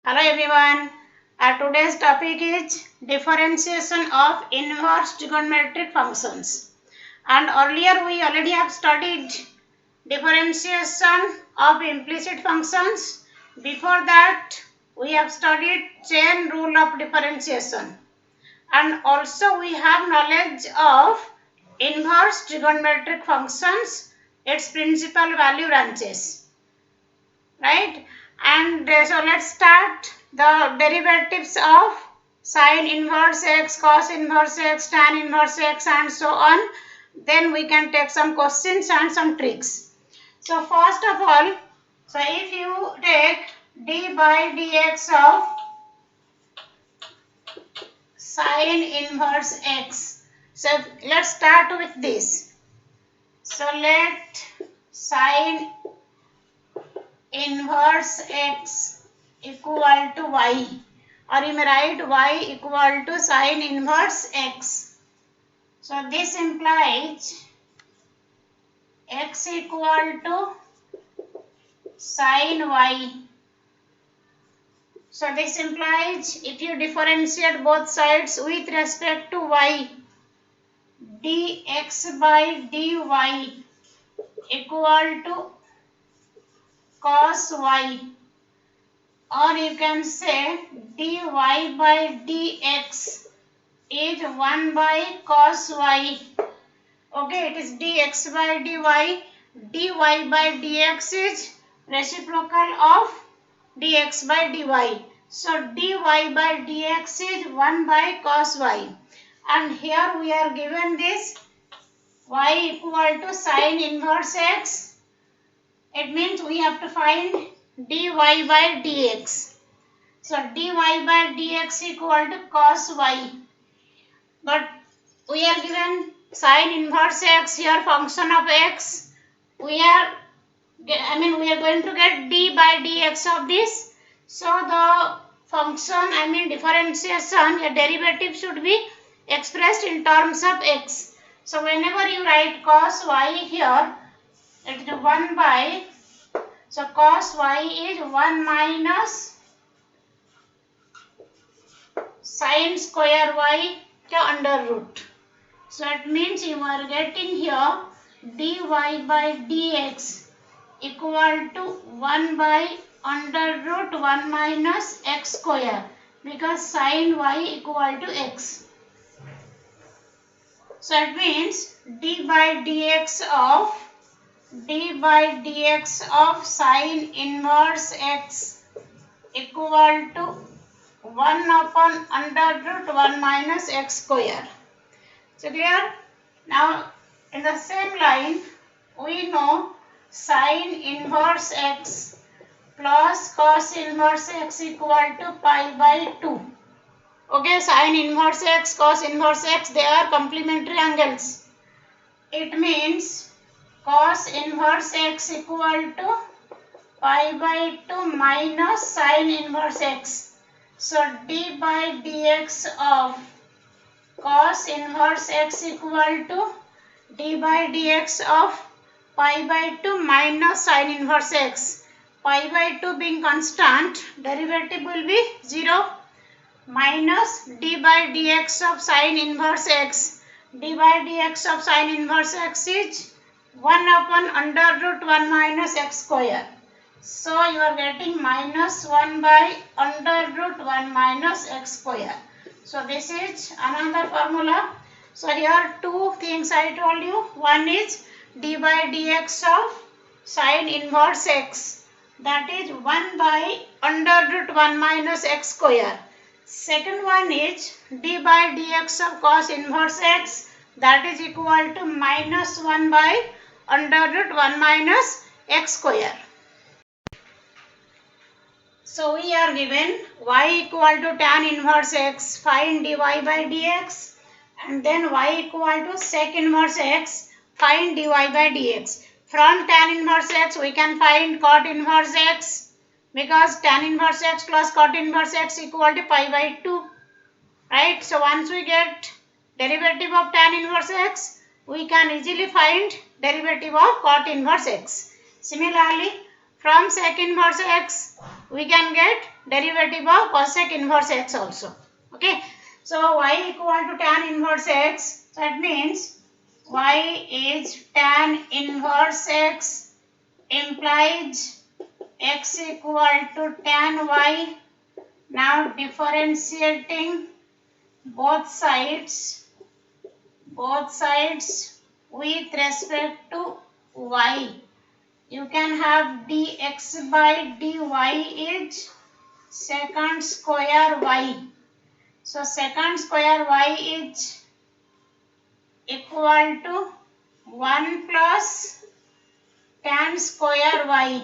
Hello everyone. Our today's topic is differentiation of inverse trigonometric functions. And earlier we already have studied differentiation of implicit functions. Before that we have studied chain rule of differentiation. And also we have knowledge of inverse trigonometric functions, its principal value branches. Right? And so let's start the derivatives of sine inverse x, cos inverse x, tan inverse x and so on. Then we can take some questions and some tricks. So first of all, so if you take d by dx of sine inverse x, so let's start with this. So let sine inverse x equal to y, or you may write y equal to sine inverse x. So this implies x equal to sine y. So this implies if you differentiate both sides with respect to y, dx by dy equal to cos y, or you can say dy by dx is 1 by cos y. Okay, it is dx by dy by dx is reciprocal of dx by dy. So dy by dx is 1 by cos y. And here we are given this y equal to sine inverse x. It means we have to find dy by dx. So dy by dx equal to cos y. But we are given sine inverse x here, function of x. We are going to get d by dx of this. So the function, differentiation, a derivative should be expressed in terms of x. So whenever you write cos y here, it is 1 by, so cos y is 1 minus sine square y under root. So it means you are getting here dy by dx equal to 1 by under root 1 minus x square, because sine y equal to x. So it means d by dx of sine inverse x equal to 1 upon under root 1 minus x square. So clear? Now in the same line we know sine inverse x plus cos inverse x equal to pi by 2. Okay, sine inverse x, cos inverse x, they are complementary angles. It means cos inverse x equal to pi by 2 minus sine inverse x. So d by dx of cos inverse x equal to d by dx of pi by 2 minus sine inverse x. Pi by 2 being constant, derivative will be 0, minus d by dx of sine inverse x. D by dx of sine inverse x is 1 upon under root 1 minus x square. So you are getting minus 1 by under root 1 minus x square. So this is another formula. So here two things I told you. One is d by dx of sine inverse x, that is 1 by under root 1 minus x square. Second one is d by dx of cos inverse x, that is equal to minus 1 by under root 1 minus x square. So we are given y equal to tan inverse x, find dy by dx, and then y equal to sec inverse x, find dy by dx. From tan inverse x we can find cot inverse x, because tan inverse x plus cot inverse x equal to pi by 2. Right? So once we get derivative of tan inverse x, we can easily find derivative of cot inverse x. Similarly, from sec inverse x we can get derivative of cosec inverse x also. Okay. So y equal to tan inverse x. So it means y is tan inverse x implies x equal to tan y. Now differentiating both sides with respect to y. You can have dx by dy is secant square y. So secant square y is equal to 1 plus tan square y.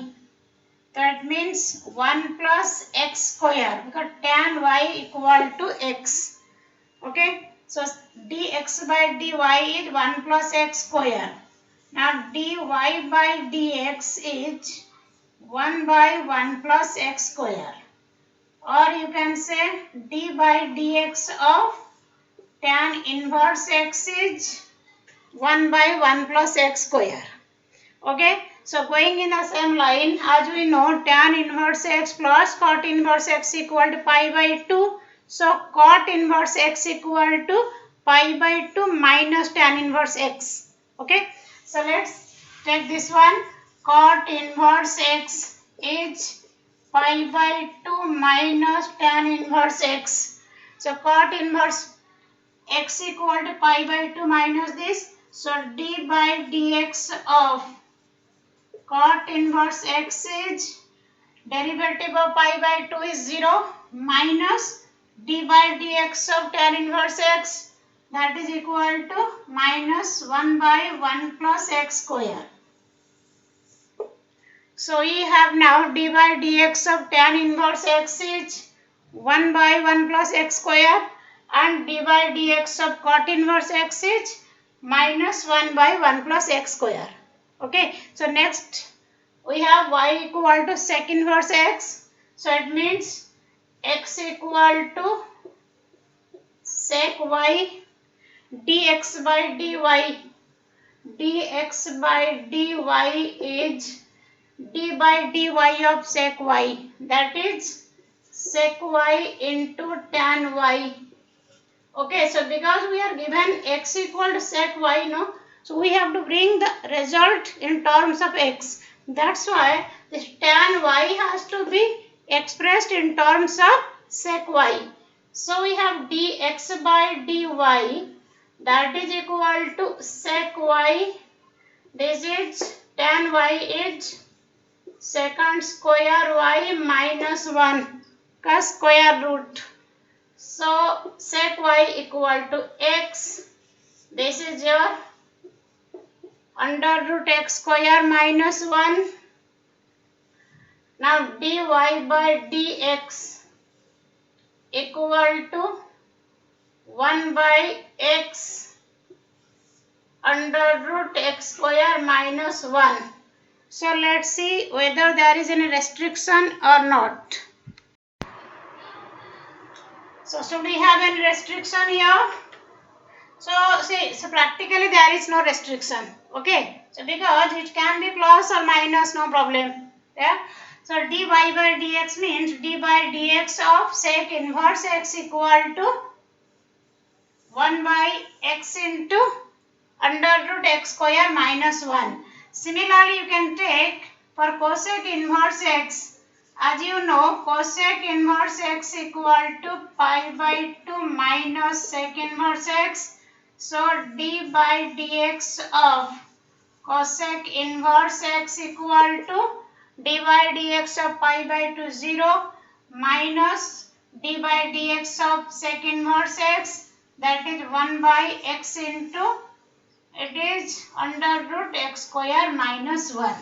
That means 1 plus x square because tan y equal to x. Okay. So dx by dy is 1 plus x square. Now dy by dx is 1 by 1 plus x square. Or you can say d by dx of tan inverse x is 1 by 1 plus x square. Okay. So going in the same line, as we know, tan inverse x plus cot inverse x equal to pi by 2. So cot inverse x equal to pi by 2 minus tan inverse x. Okay. So let's take this one. Cot inverse x is pi by 2 minus tan inverse x. So cot inverse x equal to pi by 2 minus this. So d by dx of cot inverse x is derivative of pi by 2 is 0 minus d by dx of tan inverse x, that is equal to minus 1 by 1 plus x square. So we have now d by dx of tan inverse x is 1 by 1 plus x square and d by dx of cot inverse x is minus 1 by 1 plus x square. Okay. So next we have y equal to sec inverse x. So it means x equal to sec y dx by dy. Dx by dy is d by dy of sec y, that is sec y into tan y. Okay, so because we are given x equal to sec y, no, so we have to bring the result in terms of x. That's why this tan y has to be expressed in terms of sec y. So we have dx by dy, that is equal to sec y. This is tan y is secant square y minus 1 का square root. So sec y equal to x. This is your under root x square minus 1. Now dy by dx equal to 1 by x under root x square minus 1. So let's see whether there is any restriction or not. So should we have any restriction here? So see, so practically there is no restriction. Okay. So because it can be plus or minus, no problem. Yeah. So dy by dx means d by dx of sec inverse x equal to 1 by x into under root x square minus 1. Similarly, you can take for cosec inverse x. As you know, cosec inverse x equal to pi by 2 minus sec inverse x. So d by dx of cosec inverse x equal to d by dx of pi by 2 0 minus d by dx of sec inverse x, that is 1 by x into, it is under root x square minus 1.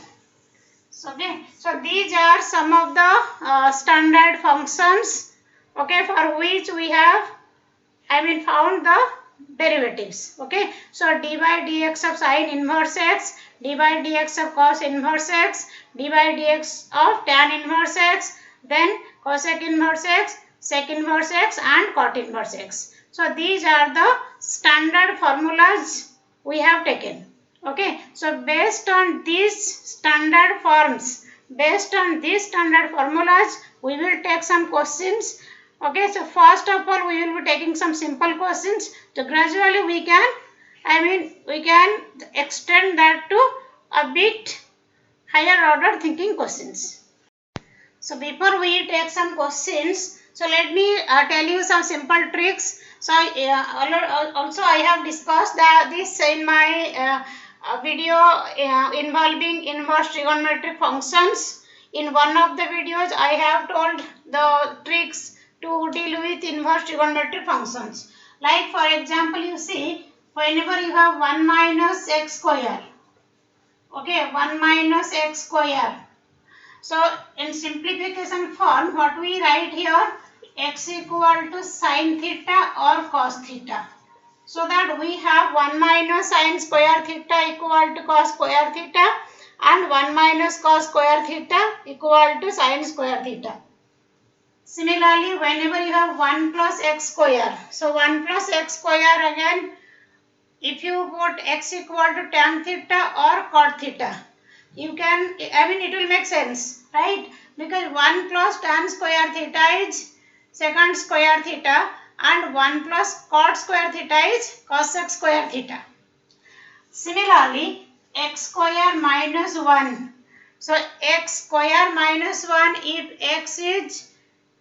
So, okay, so these are some of the standard functions, okay, for which we have found the derivatives. Okay, so d by dx of sin inverse x, d by dx of cos inverse x, d by dx of tan inverse x, then cosec inverse x, sec inverse x and cot inverse x. So these are the standard formulas we have taken. Okay, so based on these standard formulas, we will take some questions. Okay, so first of all we will be taking some simple questions. So gradually we can extend that to a bit higher order thinking questions. So before we take some questions, so let me tell you some simple tricks. So also I have discussed this in my video involving inverse trigonometric functions. In one of the videos I have told the tricks to deal with inverse trigonometric functions. Like for example, you see whenever you have 1 minus x square, okay, 1 minus x square. So in simplification form, what we write here, x equal to sine theta or cos theta. So that we have 1 minus sine square theta equal to cos square theta and 1 minus cos square theta equal to sine square theta. Similarly, whenever you have 1 plus x square, so 1 plus x square again, if you put x equal to tan theta or cot theta, you can, it will make sense, right? Because 1 plus tan square theta is secant square theta and 1 plus cot square theta is cosec square theta. Similarly, x square minus 1. So x square minus 1, if x is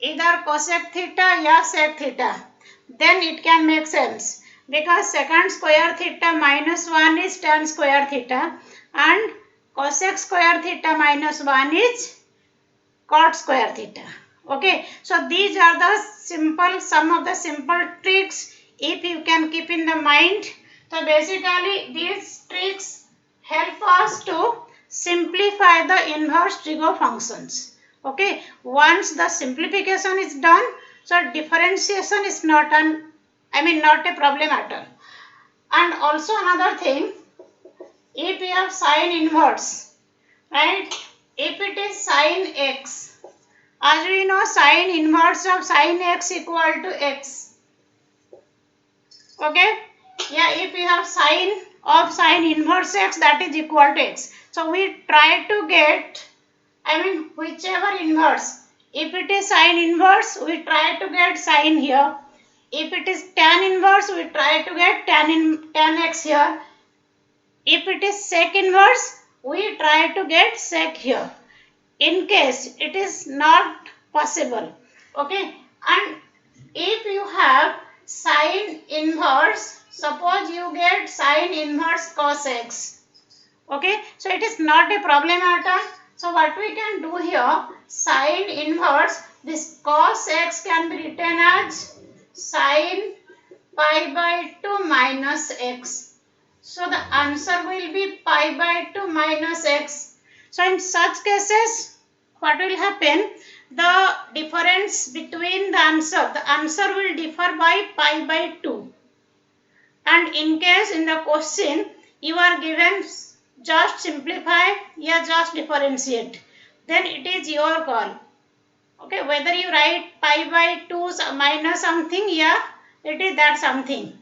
either cosec theta or sec theta, then it can make sense. Because secant square theta minus 1 is tan square theta and cosec square theta minus 1 is cot square theta. Okay, so these are the some of the simple tricks if you can keep in the mind. So basically these tricks help us to simplify the inverse trigo functions. Okay, once the simplification is done, so differentiation is not not a problem at all. And also another thing, if you have sine inverse, right, if it is sine x, as we know sine inverse of sine x equal to x. Okay, yeah, if you have sine of sine inverse x, that is equal to x. So we try to get, whichever inverse. If it is sine inverse, we try to get sine here. If it is tan inverse, we try to get tan x here. If it is sec inverse, we try to get sec here. In case it is not possible, okay, and if you have sine inverse, suppose you get sine inverse cos x, okay, so it is not a problem at all. So what we can do here, sine inverse, this cos x can be written as sine pi by 2 minus x. So the answer will be pi by 2 minus x. So in such cases, what will happen? The difference between the answer will differ by pi by 2. And in case in the question you are given just simplify or just differentiate, then it is your call. Okay, whether you write pi by 2 minus something, it is that something.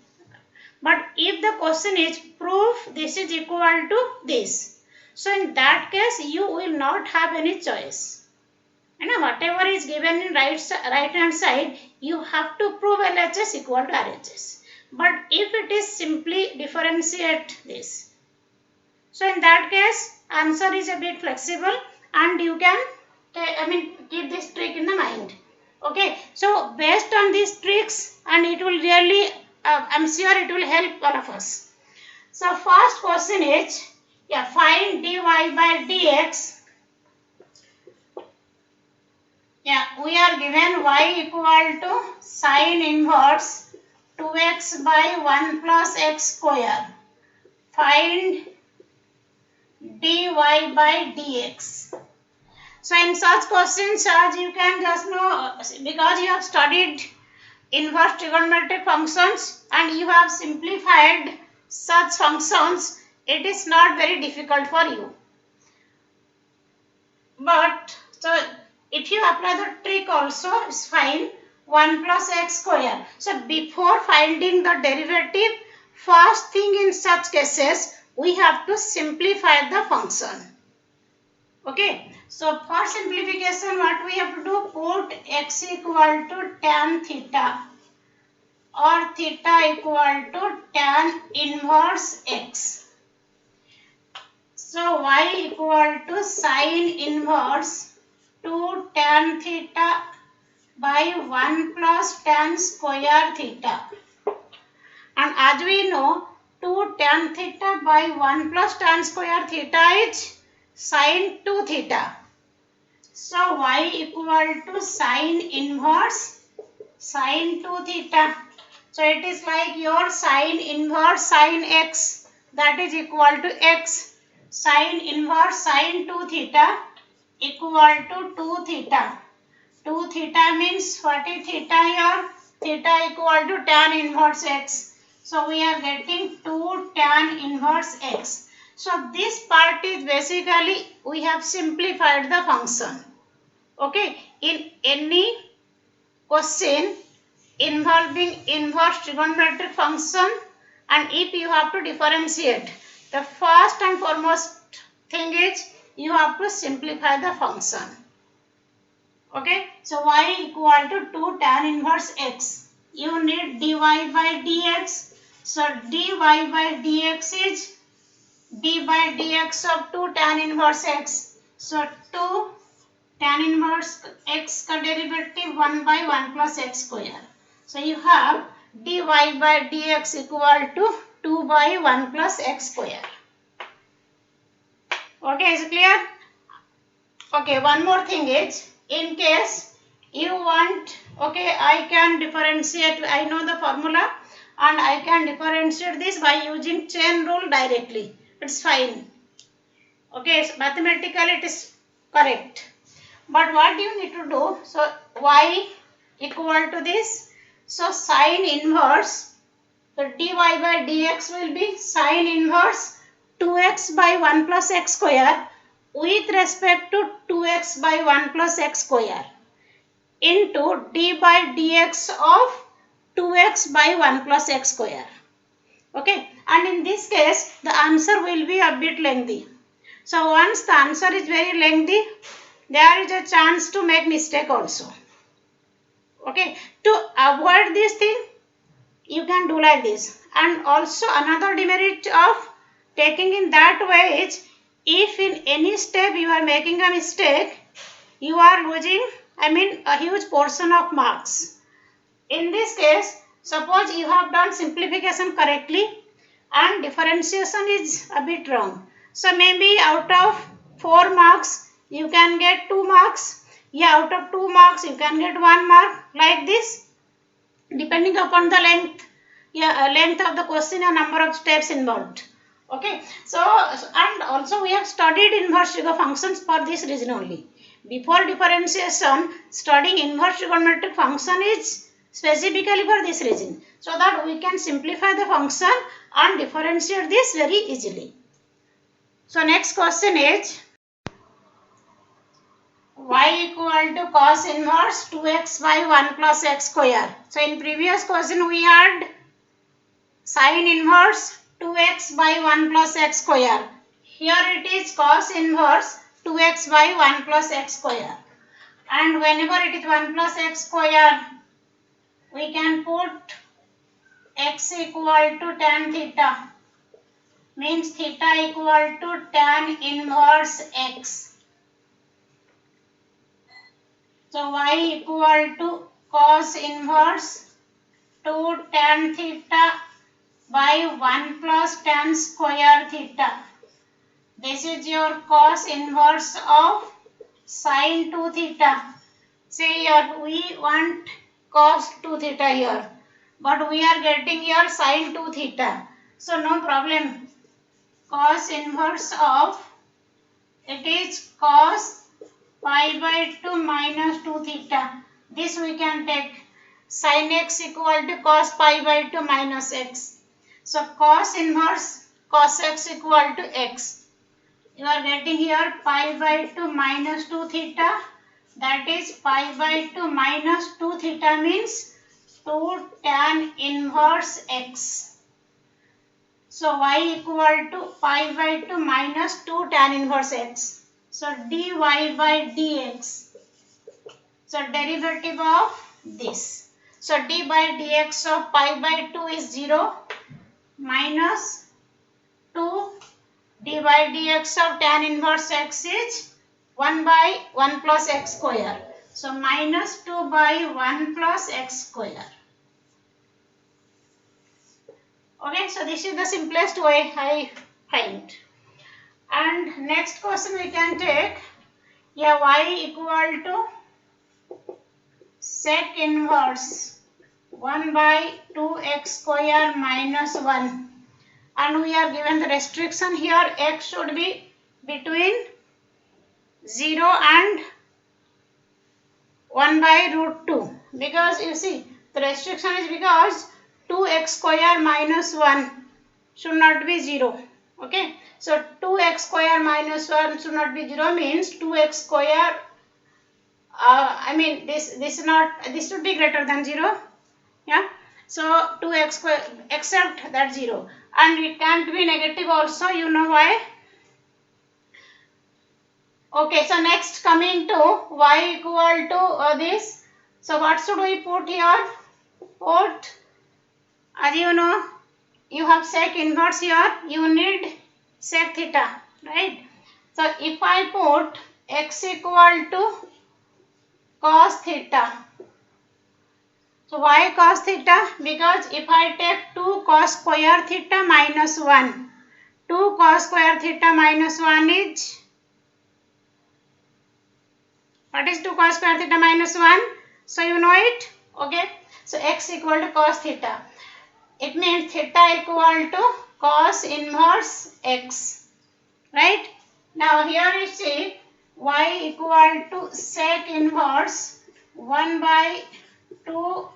But if the question is proof this is equal to this, so in that case you will not have any choice. And whatever is given in right hand side, you have to prove LHS equal to RHS. But if it is simply differentiate this, so in that case answer is a bit flexible and you can keep this trick in the mind. Okay, so based on these tricks, and it will really I'm sure it will help all of us. So first question is, find dy by dx. We are given y equal to sine inverse 2x by 1 plus x square. Find dy by dx. So in such questions, as you can just know, because you have studied inverse trigonometric functions and you have simplified such functions, it is not very difficult for you. But so if you apply the trick also, it's fine. 1 plus x square. So before finding the derivative, first thing in such cases, we have to simplify the function. Okay, so for simplification, what we have to do? Put x equal to tan theta or theta equal to tan inverse x. So y equal to sine inverse 2 tan theta by 1 plus tan square theta. And as we know, 2 tan theta by 1 plus tan square theta is sine 2 theta. So y equal to sine inverse sine 2 theta. So it is like your sine inverse sine x, that is equal to x. Sine inverse sine 2 theta equal to 2 theta. 2 theta means what is theta here? Theta equal to tan inverse x. So we are getting 2 tan inverse x. So this part is basically we have simplified the function. Okay, in any question involving inverse trigonometric function, and if you have to differentiate, the first and foremost thing is you have to simplify the function. Okay, so y equal to 2 tan inverse x. You need dy by dx. So dy by dx is d by dx of 2 tan inverse x. So 2 tan inverse x का derivative 1 by 1 plus x square. So you have dy by dx equal to 2 by 1 plus x square. Okay, is it clear? Okay, one more thing is, in case you want, okay, I can differentiate, I know the formula and I can differentiate this by using chain rule directly. It's fine. Okay, so mathematically it is correct. But what you need to do, so y equal to this, so sine inverse, so dy by dx will be sine inverse 2x by 1 plus x square with respect to 2x by 1 plus x square into d by dx of 2x by 1 plus x square. Okay, and in this case the answer will be a bit lengthy. So once the answer is very lengthy, there is a chance to make mistake also. Okay, to avoid this thing, you can do like this. And also another demerit of taking in that way is, if in any step you are making a mistake, you are losing, a huge portion of marks. In this case, suppose you have done simplification correctly and differentiation is a bit wrong. So maybe out of 4 marks, you can get 2 marks. Yeah, out of 2 marks, you can get 1 mark, like this, depending upon the length, length of the question and number of steps involved. Okay, so and also we have studied inverse trig functions for this reason only. Before differentiation, studying inverse trigonometric function is specifically for this reason, so that we can simplify the function and differentiate this very easily. So next question is y equal to cos inverse 2x by 1 plus x square. So in previous question we had sin inverse 2x by 1 plus x square. Here it is cos inverse 2x by 1 plus x square. And whenever it is 1 plus x square, we can put x equal to tan theta. Means theta equal to tan inverse x. So y equal to cos inverse 2 tan theta by 1 plus tan square theta. This is your cos inverse of sin 2 theta. Say here we want cos 2 theta here, but we are getting here sin 2 theta. So no problem. Cos inverse of, it is cos pi by 2 minus 2 theta. This we can take sin x equal to cos pi by 2 minus x. So cos inverse cos x equal to x. You are getting here pi by 2 minus 2 theta. That is pi by 2 minus 2 theta means 2 tan inverse x. So y equal to pi by 2 minus 2 tan inverse x. So dy by dx. So derivative of this. So d by dx of pi by 2 is 0 minus 2 d by dx of tan inverse x is 1 by 1 plus x square. So minus 2 by 1 plus x square. Okay, so this is the simplest way I find. And next question we can take, yeah, y equal to sec inverse 1 by 2x square minus 1. And we are given the restriction here, x should be between 0 and 1 by root 2. Because you see, the restriction is because 2x square minus 1 should not be 0. Okay. So 2x square minus 1 should not be 0 means 2x square, this should be greater than 0. Yeah. So 2x square except that 0. And it can't be negative also. You know why? Okay, so next coming to y equal to this. So what should we put here? Put, as you know, you have sec inverse here, you need sec theta, right? So if I put x equal to cos theta, so why cos theta? Because if I take 2 cos square theta minus 1, 2 cos square theta minus 1 is, what is 2 cos square theta minus 1? So you know it, okay? So x equal to cos theta. It means theta equal to cos inverse x, right? Now here you see y equal to sec inverse 1 by 2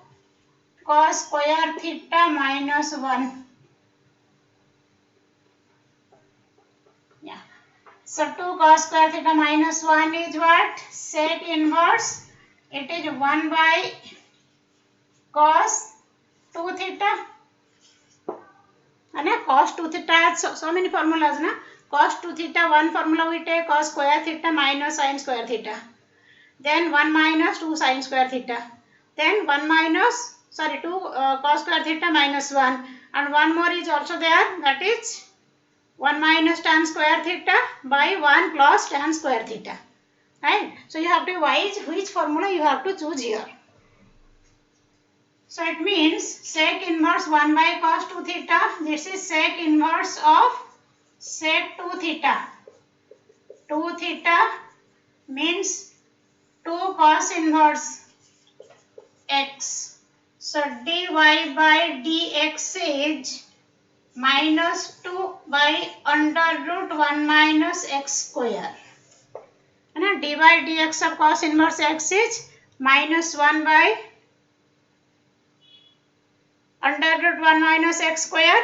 cos square theta minus 1. Yeah. So 2 cos square theta minus 1 is what? Sec inverse. It is 1 by cos 2 theta. And cos 2 theta has so many formulas. Na? Cos 2 theta, one formula we take cos square theta minus sin square theta. Then 1 minus 2 sin square theta. Then 2 cos square theta minus 1. And one more is also there, that is 1 minus tan square theta by 1 plus tan square theta. Right? So you have to wise which formula you have to choose here. So it means sec inverse 1 by cos 2 theta. This is sec inverse of sec 2 theta. 2 theta means 2 cos inverse x. So dy by dx is minus 2 by under root 1 minus x square. And dy by dx of cos inverse x is minus 1 by under root 1 minus x square.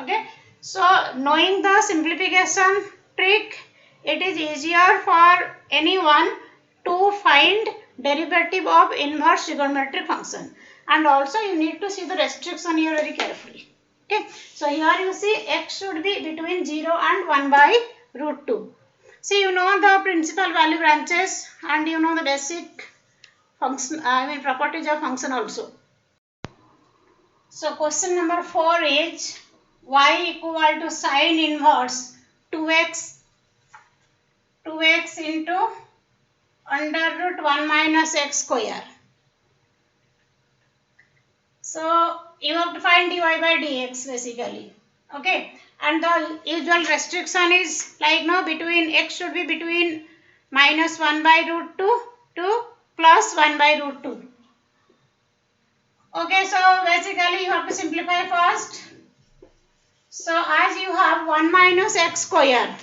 Okay. So knowing the simplification trick, it is easier for anyone to find derivative of inverse trigonometric function. And also you need to see the restriction here very carefully. Okay. So here you see x should be between 0 and 1 by root 2. See, you know the principal value branches and you know the basic function, properties of function also. So question number 4 is y equal to sin inverse 2x into under root 1 minus x square. So you have to find dy by dx basically. Okay. And the usual restriction is like between x should be between minus 1 by root 2 to plus 1 by root 2. Okay, so basically you have to simplify first. So as you have 1 minus x square,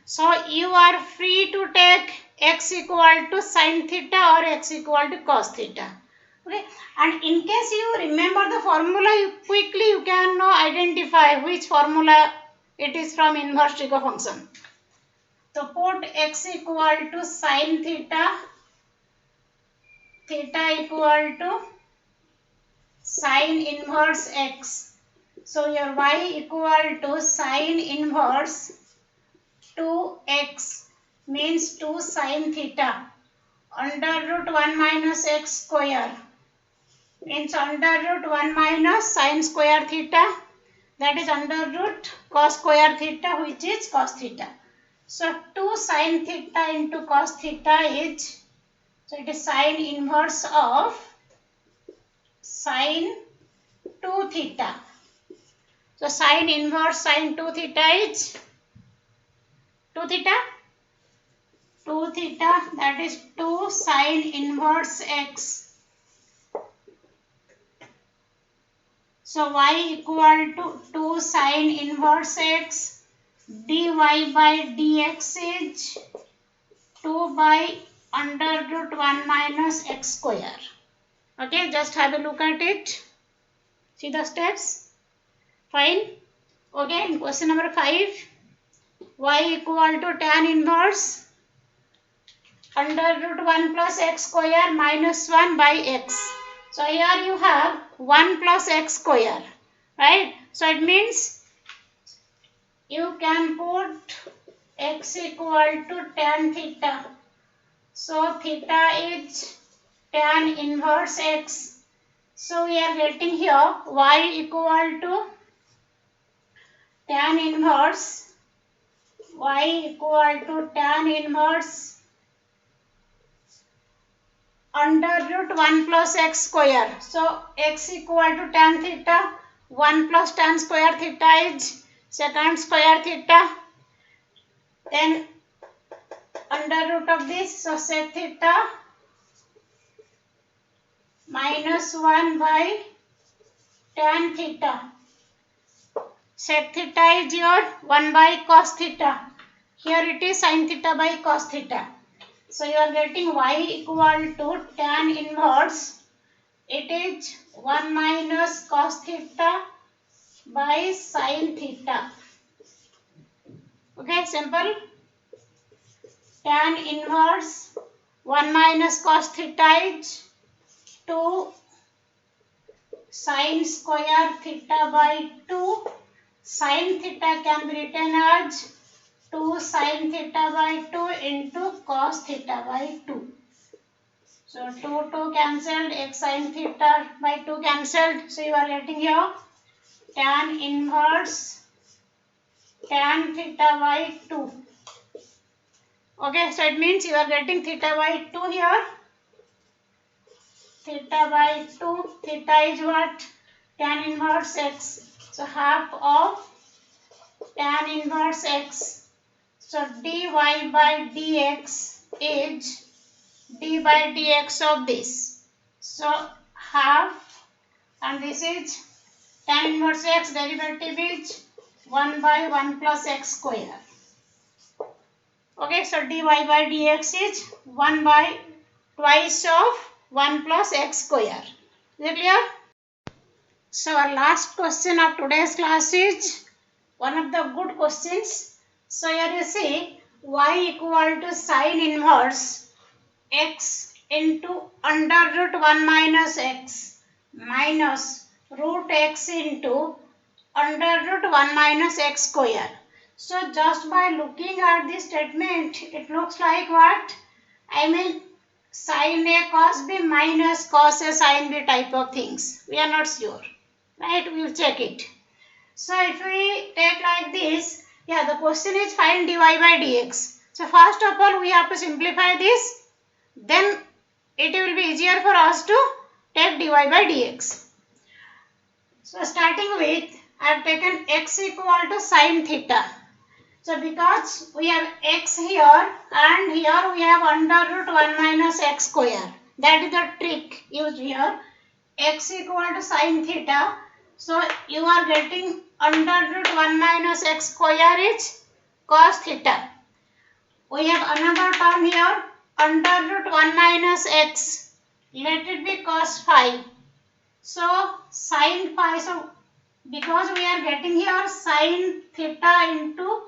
so you are free to take x equal to sin theta or x equal to cos theta. Okay, and in case you remember the formula, you can identify which formula it is from inverse trigo function. So put x equal to sin theta, theta equal to sin inverse x. So your y equal to sin inverse 2x means 2 sin theta under root 1 minus x square means under root 1 minus sin square theta, that is under root cos square theta, which is cos theta. So 2 sin theta into cos theta is, so it is sine inverse of sine 2 theta. So sine inverse sine 2 theta is 2 theta, 2 theta, that is 2 sine inverse x. So y equal to 2 sine inverse x, dy by dx is 2 by under root 1 minus x square. Okay, just have a look at it. See the steps? Fine. Okay, question number 5. Y equal to tan inverse under root 1 plus x square minus 1 by x. So here you have 1 plus x square, right? So it means you can put x equal to tan theta. So theta is tan inverse x. So we are getting here y equal to tan inverse, y equal to tan inverse under root 1 plus x square. So x equal to tan theta, 1 plus tan square theta is secant square theta. Then under root of this, so sec theta minus 1 by tan theta. Sec theta is your 1 by cos theta. Here it is sin theta by cos theta. So you are getting y equal to tan inverse. It is 1 minus cos theta by sin theta. Okay, simple. Tan inverse 1 minus cos theta is 2 sin square theta by 2. Sin theta can be written as 2 sin theta by 2 into cos theta by 2. So 2 cancelled, x sin theta by 2 cancelled. So you are getting here tan inverse tan theta by 2. Okay, so it means you are getting theta by 2 here. Theta by 2, theta is what? Tan inverse x. So half of tan inverse x. So dy by dx is d by dx of this. So half, and this is tan inverse x, derivative is 1 by 1 plus x square. Okay, so dy by dx is 1 by twice of 1 plus x square. Is it clear? So our last question of today's class is one of the good questions. So here you see y equal to sine inverse x into under root 1 minus x minus root x into under root 1 minus x square. So just by looking at this statement, it looks like what? I mean sin A cos B minus cos A sin B type of things. We are not sure. Right? We will check it. So if we take like this, yeah, the question is find dy by dx. So first of all, we have to simplify this. Then it will be easier for us to take dy by dx. So starting with, I have taken x equal to sin theta. So because we have x here and here we have under root 1 minus x square. That is the trick used here. X equal to sin theta. So you are getting under root 1 minus x square is cos theta. We have another term here under root 1 minus x. Let it be cos phi. So sin phi. So because we are getting here sin theta into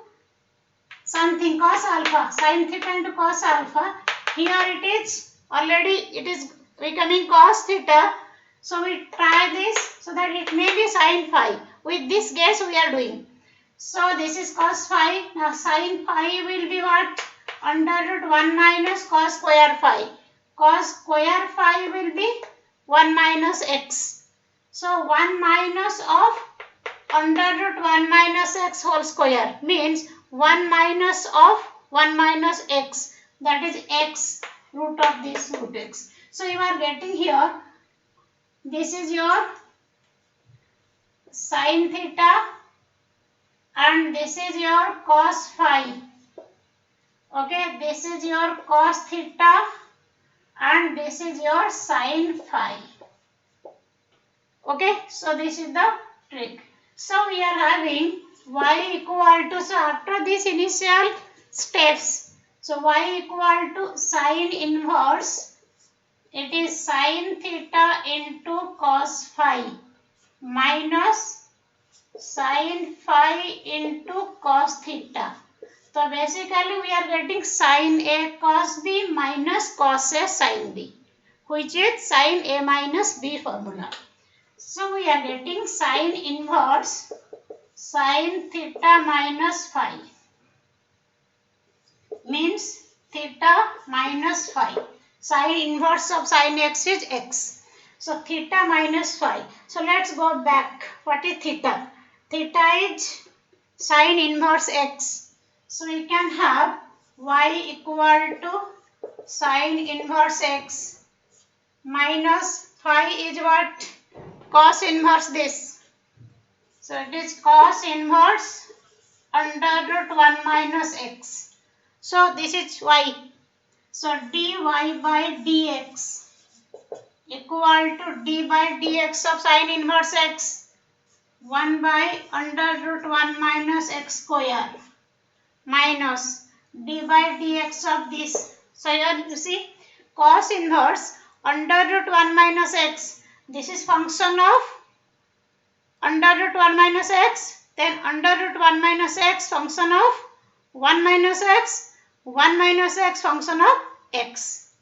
something cos alpha, sin theta into cos alpha. Here it is already, it is becoming cos theta. So we try this so that it may be sin phi. With this guess we are doing. So this is cos phi. Now sin phi will be what? under root 1 minus cos square phi. Cos square phi will be 1 minus x. So 1 minus of under root 1 minus x whole square means 1 minus of 1 minus x, that is x root of this root x. So you are getting here, this is your sin theta and this is your cos phi. Okay, this is your cos theta and this is your sin phi. Okay, so this is the trick. So we are having y equal to, so after these initial steps, so y equal to sin inverse, it is sin theta into cos phi minus sin phi into cos theta. So basically we are getting sin A cos B minus cos A sin B, which is sin A minus B formula. So we are getting sin inverse sin theta minus phi means theta minus phi. Sin inverse of sin x is x. So theta minus phi. So let's go back. What is theta? Theta is sin inverse x. So we can have y equal to sin inverse x minus phi is what? Cos inverse this. So it is cos inverse under root 1 minus x. So this is y. So dy by dx equal to d by dx of sin inverse x 1 by under root 1 minus x square minus d by dx of this. So here you see cos inverse under root 1 minus x. This is function of under root 1 minus x, then under root 1 minus x function of 1 minus x, 1 minus x function of x.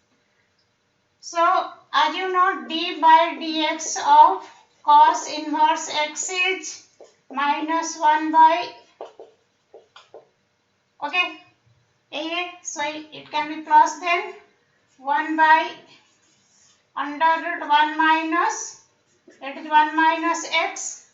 So as you know, d by dx of cos inverse x is minus 1 by, okay, a, so it can be plus then 1 by under root 1 minus, it is 1 minus x.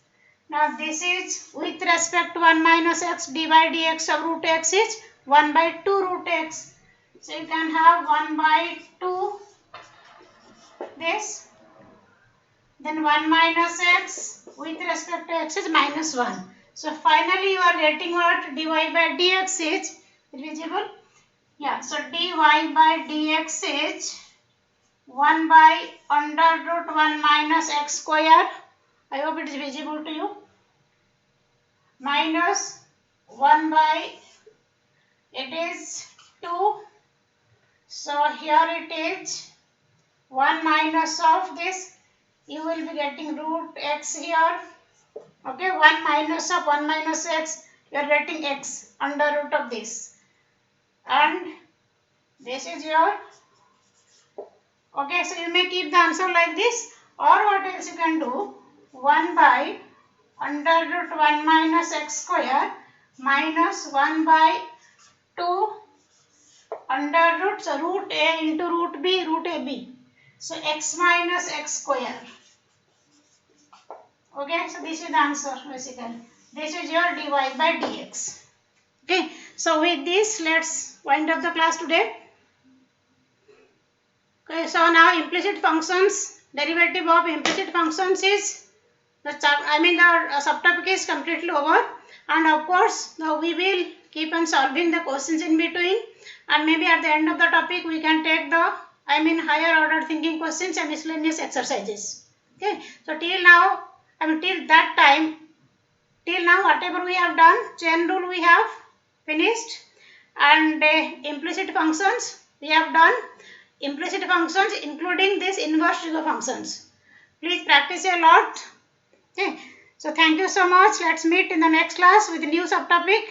Now this is with respect to 1 minus x, d by dx of root x is 1 by 2 root x. So you can have 1 by 2 this, then 1 minus x with respect to x is minus 1. So finally you are getting what? Dy by dx is visible. Yeah, so dy by dx is 1 by under root 1 minus x square. I hope it is visible to you. Minus 1 by, it is 2. So here it is 1 minus of this. You will be getting root x here. Okay, 1 minus of 1 minus x. You are getting x under root of this. And this is your, okay, so you may keep the answer like this, or what else you can do, 1 by under root 1 minus x square minus 1 by 2 under root, so root a into root ab. So x minus x square. Okay, so this is the answer basically. This is your dy by dx. Okay, so with this let's wind up the class today. Okay, so now implicit functions, derivative of implicit functions is the subtopic is completely over, and of course now we will keep on solving the questions in between, and maybe at the end of the topic we can take the higher order thinking questions and miscellaneous exercises. Okay, so till now, till that time, till now whatever we have done, chain rule we have finished, and implicit functions we have done. Implicit functions including this inverse trigo functions. Please practice a lot. Okay, so thank you so much. Let's meet in the next class with a new subtopic.